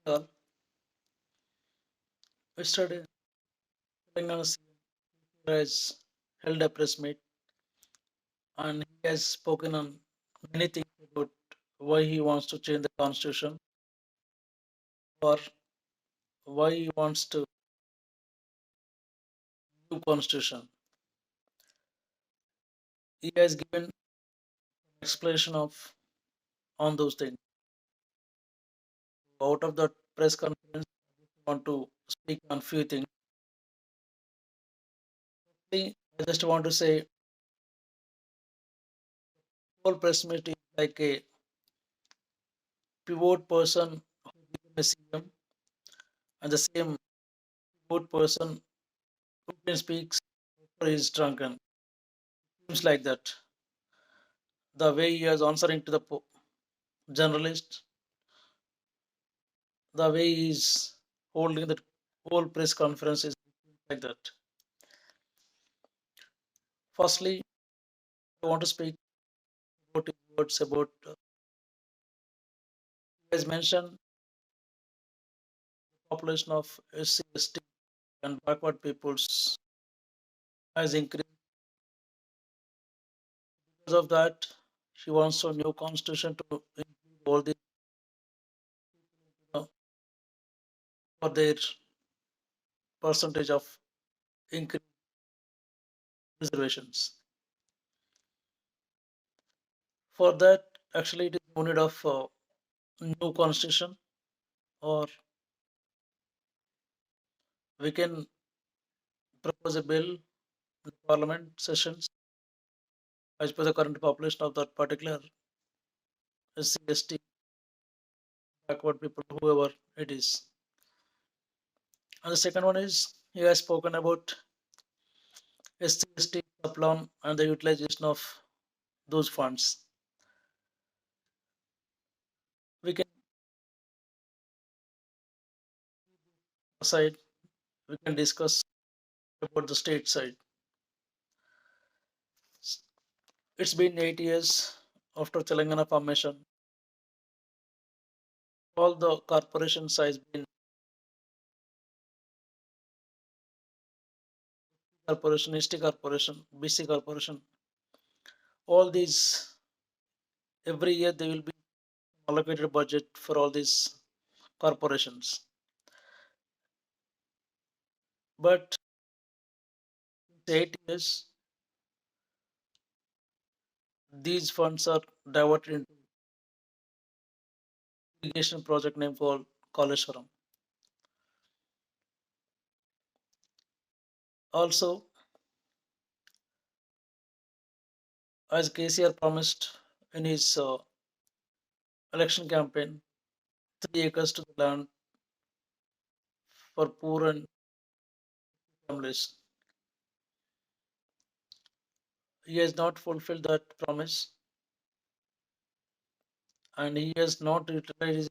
Well, yesterday, Telangana CM has held a press meet and he has spoken on many things about why he wants to change the constitution or why he wants to do constitution. He has given explanation of on those things. Out of that press conference, I want to speak on few things. I just want to say, whole press meet is like a pivot person who became a CM, and the same pivot person who can speak for is drunken. Seems like that. The way he is answering to the journalist, the way he is holding the whole press conference is like that. Firstly, I want to speak about his words about he has mentioned the population of SC, ST, and backward peoples has increased. Because of that, he wants a new constitution to include all the uh, for their percentage of increase reservations. For that, actually, it is no need of new constitution, or we can propose a bill in the parliament sessions as per the current population of that particular SC, ST, backward people, whoever it is. And the second one is he has spoken about SC, ST supplant and the utilization of those funds. We can aside, we can discuss about the state side. It's been 8 years after Telangana formation. All the corporations has been corporation, ST corporation, BC corporation. All these every year they will be allocated budget for all these corporations. But 8 years, these funds are diverted into irrigation project name called Kaleshwaram. Also, as KCR promised in his election campaign, 3 acres to the land for poor and families. He has not fulfilled that promise and he has not utilized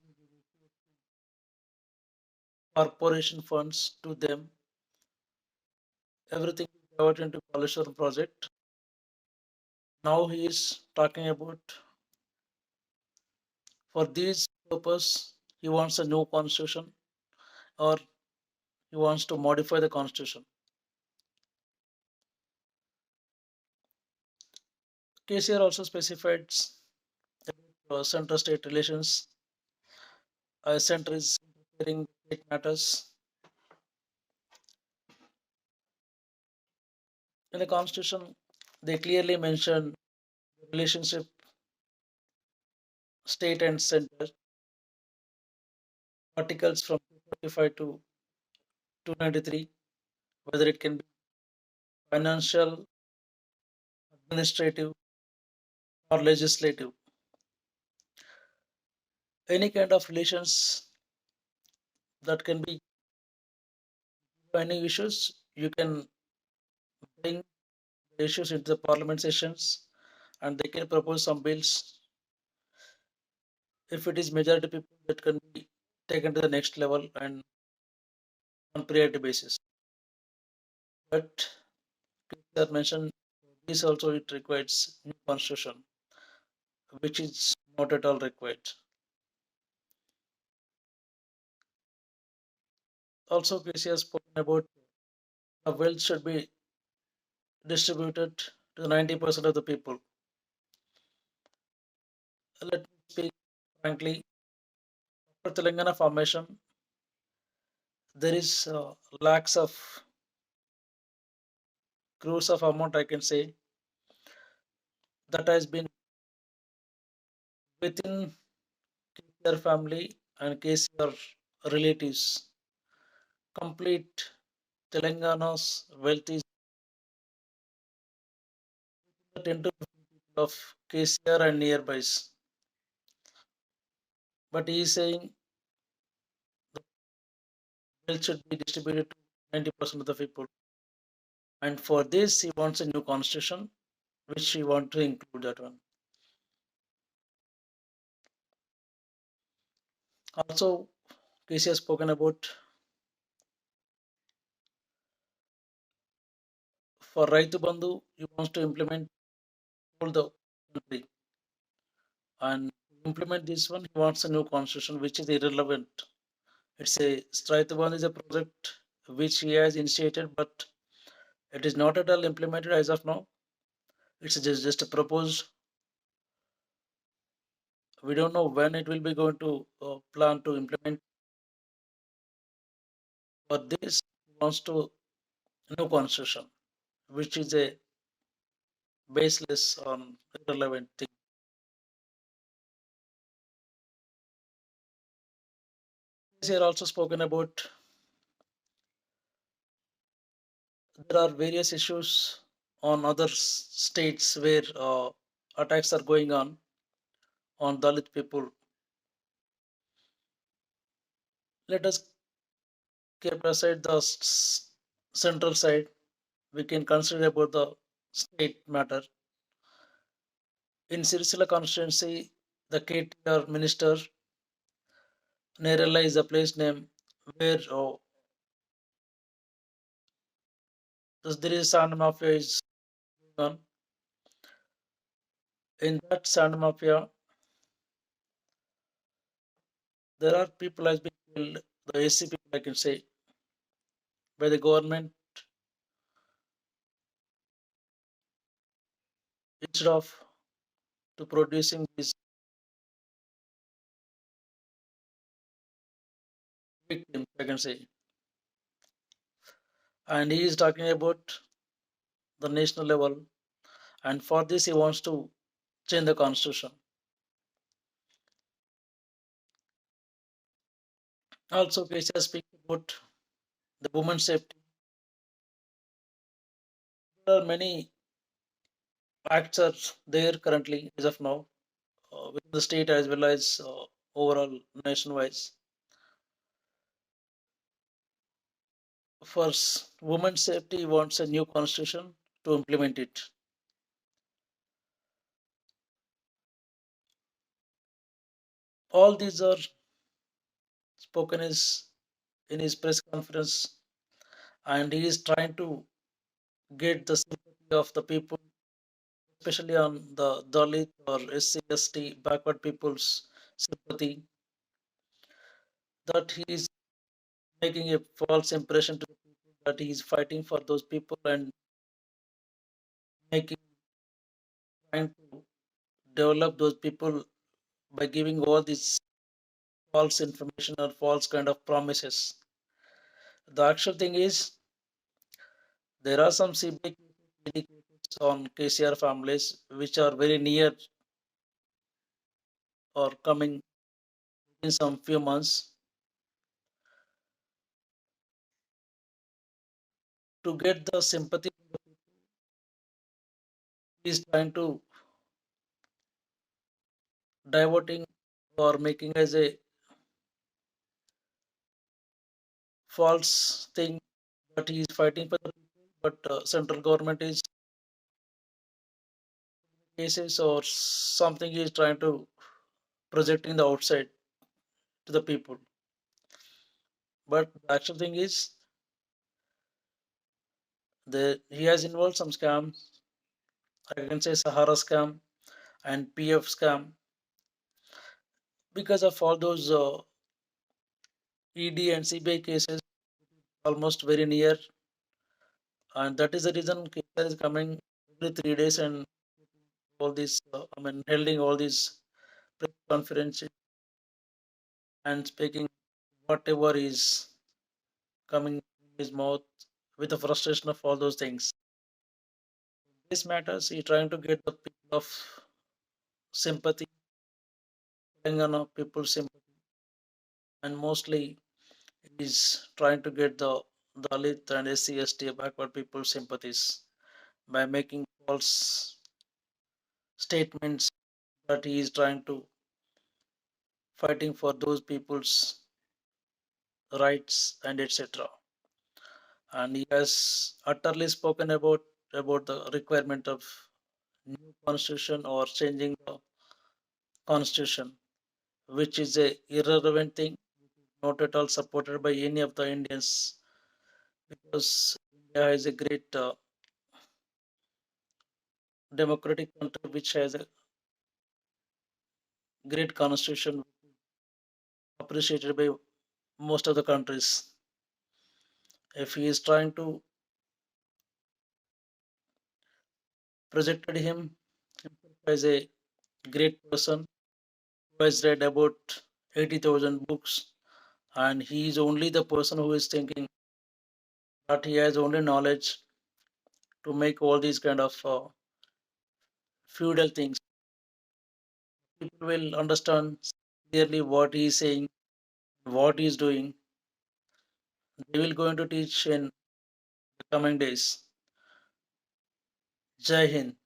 corporation funds to them. Everything is diverted into Kaleshwaram project. Now he is talking about for this purpose he wants a new constitution or he wants to modify the constitution. KCR also specified center state relations. Center is interfering state matters. In the constitution, they clearly mention the relationship state and center. Articles from 245 to 293, whether it can be financial, administrative, or legislative. Any kind of relations that can be any issues, you can bring the issues into the parliament sessions and they can propose some bills. If it is majority people, that can be taken to the next level and on priority basis. But that mentioned this also it requires new constitution, which is not at all required. Also, KC has spoken about the wealth should be distributed to 90% of the people. Let me speak frankly. For Telangana formation, there is lakhs of crores of amount, I can say, that has been within KCR family and KCR relatives. Complete Telangana's wealth is 10 to 15 people of KCR and nearbys. But he is saying wealth should be distributed to 90% of the people. And for this, he wants a new constitution, which he wants to include that one. Also, KC has spoken about for Raitu Bandhu, he wants to implement all the country. And to implement this one, he wants a new constitution, which is irrelevant. It's a Raitu Bandhu is a project which he has initiated, but it is not at all implemented as of now. It's just a proposed. We don't know when it will be going to plan to implement. But this wants to new constitution, which is a baseless on irrelevant thing. Here also spoken about there are various issues on other states where attacks are going on Dalit people. Let us keep aside the central side. We can consider about the state matter. In Sirisila constituency, the KTR minister Nerella is a place name where there is sand mafia is going on. In that sand mafia, there are people has been killed, the SC people I can say, by the government instead of to producing these victims, I can say. And he is talking about the national level, and for this he wants to change the constitution. Also, KCR speaks about the women's safety. There are many acts there currently as of now within the state as well as overall nationwide. For women's safety, he wants a new constitution to implement it. All these are spoken in his press conference, and he is trying to get the sympathy of the people, especially on the Dalit or SC, ST, backward people's sympathy, that he is making a false impression to the people that he is fighting for those people and making trying to develop those people by giving all these false information or false kind of promises. The actual thing is there are some CBI cases on KCR families which are very near or coming in some few months. To get the sympathy, he is trying to diverting or making as a false thing that he is fighting for the people, but central government is cases or something he is trying to projecting the outside to the people. But the actual thing is he has involved some scams. I can say Sahara scam and PF scam because of all those ED and CBI cases. almost very near, and that is the reason KCR is coming every 3 days and all these, holding all these press conferences and speaking whatever is coming in his mouth with the frustration of all those things. This matters. He trying to get the people of sympathy, Telangana people's sympathy, and mostly he's trying to get the Dalit and SC/ST backward people's sympathies by making false statements that he is trying to fighting for those people's rights and etc. And he has utterly spoken about the requirement of new constitution or changing the constitution, which is a irrelevant thing, not at all supported by any of the Indians, because India is a great democratic country which has a great constitution appreciated by most of the countries. If he is trying to project him as a great person who has read about 80,000 books, and he is only the person who is thinking that he has only knowledge to make all these kind of feudal things. People will understand clearly what he is saying, what he is doing. They will going to teach in the coming days. Jai Hind.